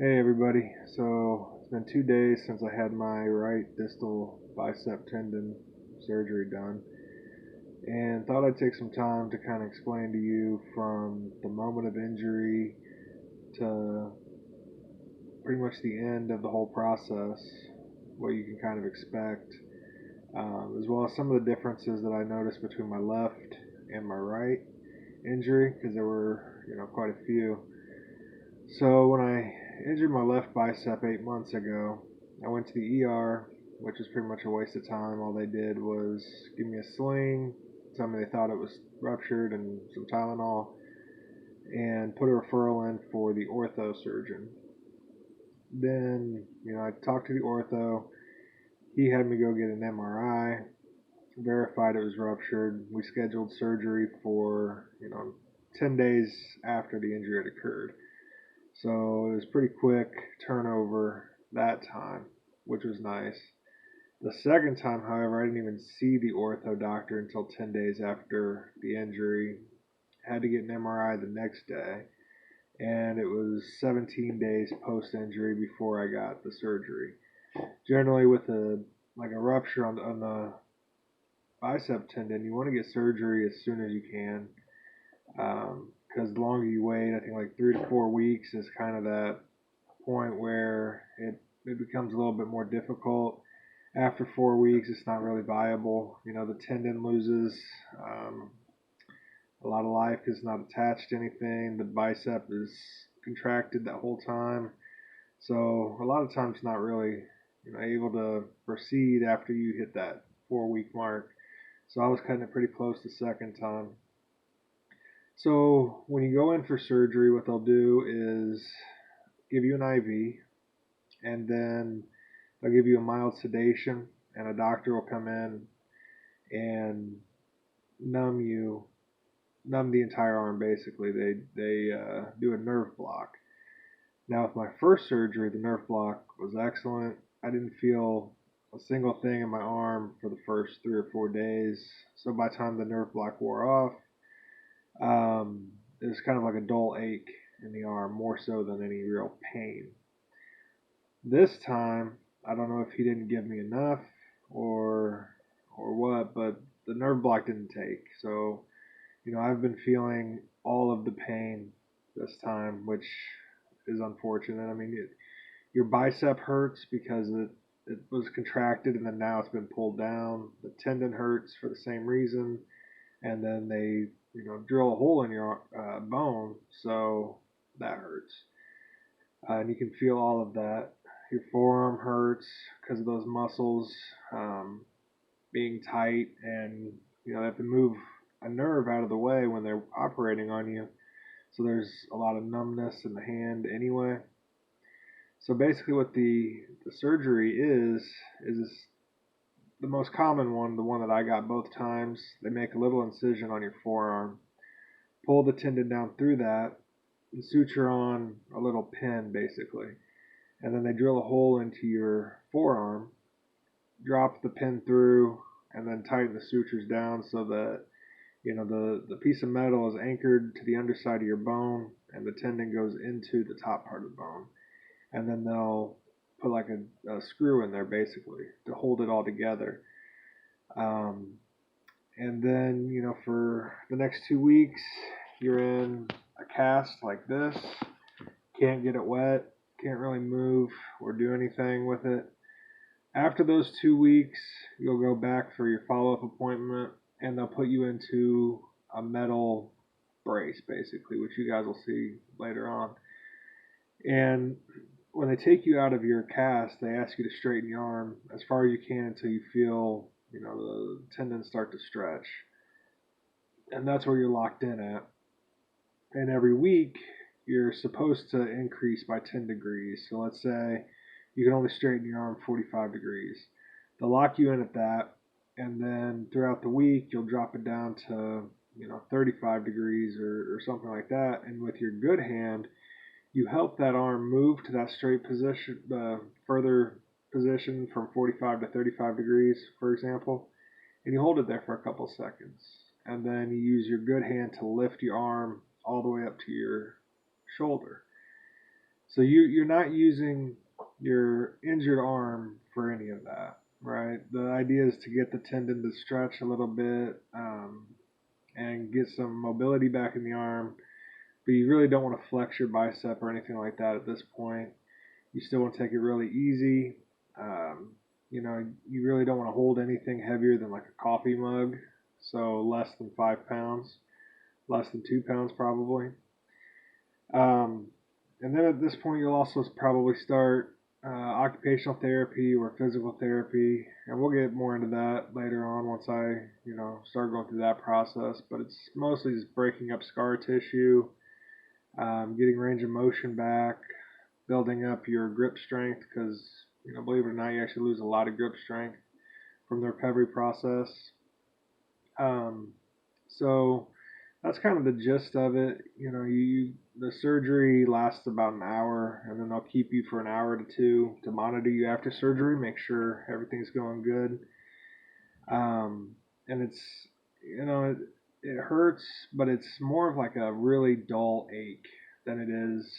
Hey everybody, so it's been 2 days since I had my right distal bicep tendon surgery done, and thought I'd take some time to kind of explain to you from the moment of injury to pretty much the end of the whole process, what you can kind of expect, as well as some of the differences that I noticed between my left and my right injury, because there were, quite a few. So when I injured my left bicep 8 months ago, I went to the ER, which was pretty much a waste of time. All they did was give me a sling, tell me they thought it was ruptured, and some Tylenol, and put a referral in for the ortho surgeon. Then, I talked to the ortho. He had me go get an MRI, verified it was ruptured. We scheduled surgery for, 10 days after the injury had occurred. So it was pretty quick turnover that time, which was nice. The second time, however, I didn't even see the ortho doctor until 10 days after the injury. Had to get an MRI the next day, and it was 17 days post injury before I got the surgery. Generally, with a rupture on the bicep tendon, you want to get surgery as soon as you can, because the longer you wait, I think like 3 to 4 weeks is kind of that point where it becomes a little bit more difficult. After 4 weeks, it's not really viable. The tendon loses a lot of life because it's not attached to anything. The bicep is contracted that whole time. So a lot of times not really able to proceed after you hit that 4 week mark. So I was cutting it pretty close the second time. So when you go in for surgery, what they'll do is give you an IV, and then they'll give you a mild sedation, and a doctor will come in and numb the entire arm. Basically, they do a nerve block. Now, with my first surgery, the nerve block was excellent. I didn't feel a single thing in my arm for the first 3 or 4 days. So by the time the nerve block wore off, it was kind of like a dull ache in the arm, more so than any real pain. This time, I don't know if he didn't give me enough or what, but the nerve block didn't take. So, I've been feeling all of the pain this time, which is unfortunate. I mean, your bicep hurts because it was contracted and then now it's been pulled down. The tendon hurts for the same reason, and then they, drill a hole in your bone, so that hurts. And you can feel all of that. Your forearm hurts because of those muscles being tight, and they have to move a nerve out of the way when they're operating on you. So there's a lot of numbness in the hand anyway. So basically, what the surgery is the most common one, the one that I got both times. They make a little incision on your forearm, pull the tendon down through that, and suture on a little pin basically. And then they drill a hole into your forearm, drop the pin through, and then tighten the sutures down so that the piece of metal is anchored to the underside of your bone, and the tendon goes into the top part of the bone. And then they'll put like a screw in there basically to hold it all together. Um, and then, for the next 2 weeks, you're in a cast like this. Can't get it wet, can't really move or do anything with it. After those 2 weeks, you'll go back for your follow-up appointment, and they'll put you into a metal brace, basically, which you guys will see later on. And when they take you out of your cast, they ask you to straighten your arm as far as you can until you feel, the tendons start to stretch. And that's where you're locked in at. And every week, you're supposed to increase by 10 degrees. So let's say you can only straighten your arm 45 degrees. They'll lock you in at that, and then throughout the week, you'll drop it down to 35 degrees or something like that. And with your good hand, you help that arm move to that straight position, the further position from 45 to 35 degrees, for example, and you hold it there for a couple seconds. And then you use your good hand to lift your arm all the way up to your shoulder. So you're not using your injured arm for any of that, right? The idea is to get the tendon to stretch a little bit, and get some mobility back in the arm. But you really don't want to flex your bicep or anything like that at this point. You still want to take it really easy. Um, you really don't want to hold anything heavier than like a coffee mug, so less than 5 pounds, less than 2 pounds probably. Um, and then at this point, you'll also probably start occupational therapy or physical therapy, and we'll get more into that later on once I, start going through that process. But it's mostly just breaking up scar tissue, getting range of motion back, building up your grip strength, because believe it or not, you actually lose a lot of grip strength from the recovery process. Um, so that's kind of the gist of it. The surgery lasts about an hour, and then they'll keep you for an hour to two to monitor you after surgery, make sure everything's going good. And it's it hurts, but it's more of like a really dull ache than it is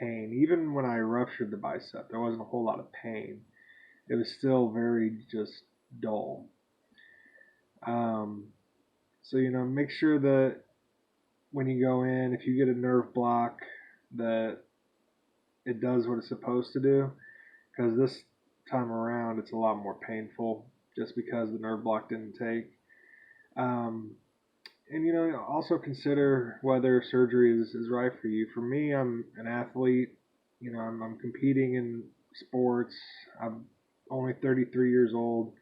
pain. Even when I ruptured the bicep, there wasn't a whole lot of pain. It was still very just dull. Um, so make sure that when you go in, if you get a nerve block, that it does what it's supposed to do. Because this time around, it's a lot more painful just because the nerve block didn't take. Um, and also consider whether surgery is right for you. For me, I'm an athlete. I'm competing in sports. I'm only 33 years old,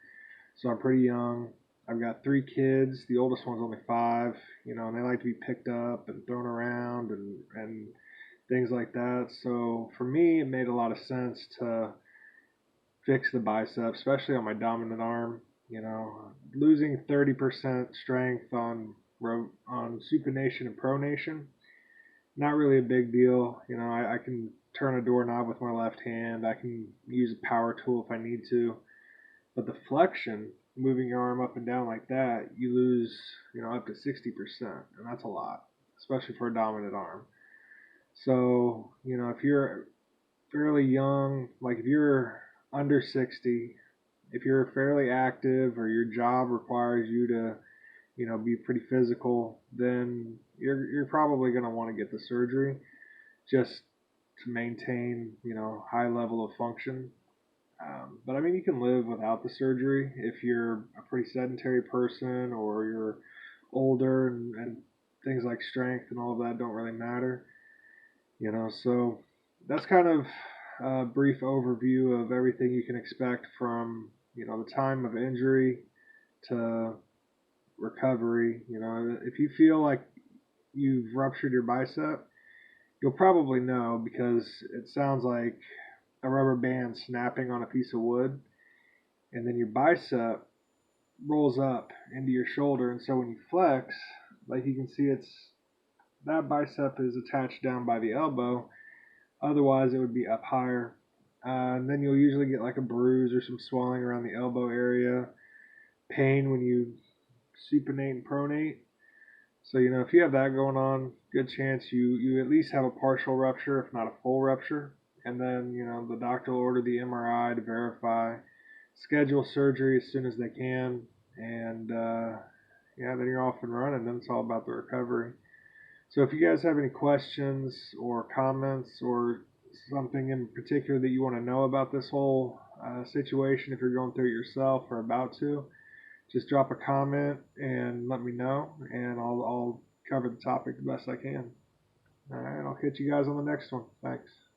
so I'm pretty young. I've got 3 kids. The oldest one's only 5. And they like to be picked up and thrown around and things like that. So for me, it made a lot of sense to fix the bicep, especially on my dominant arm. Losing 30% strength on supination and pronation, not really a big deal. I can turn a doorknob with my left hand. I can use a power tool if I need to. But the flexion, moving your arm up and down like that, you lose, up to 60%, and that's a lot, especially for a dominant arm. So, if you're fairly young, like if you're under 60, if you're fairly active or your job requires you to, be pretty physical, then you're probably going to want to get the surgery just to maintain, high level of function. But I mean, you can live without the surgery if you're a pretty sedentary person or you're older and things like strength and all of that don't really matter. So that's kind of a brief overview of everything you can expect from, the time of injury to recovery. If you feel like you've ruptured your bicep, you'll probably know because it sounds like a rubber band snapping on a piece of wood, and then your bicep rolls up into your shoulder, and so when you flex, like you can see, it's that bicep is attached down by the elbow. Otherwise, it would be up higher. And then you'll usually get like a bruise or some swelling around the elbow area, pain when you supinate and pronate. So, if you have that going on, good chance you at least have a partial rupture, if not a full rupture. And then, the doctor will order the MRI to verify, schedule surgery as soon as they can, and yeah, then you're off and running. Then it's all about the recovery. So if you guys have any questions or comments or something in particular that you want to know about this whole situation, if you're going through it yourself or about to, just drop a comment and let me know, and I'll cover the topic the best I can. All right, I'll catch you guys on the next one. Thanks.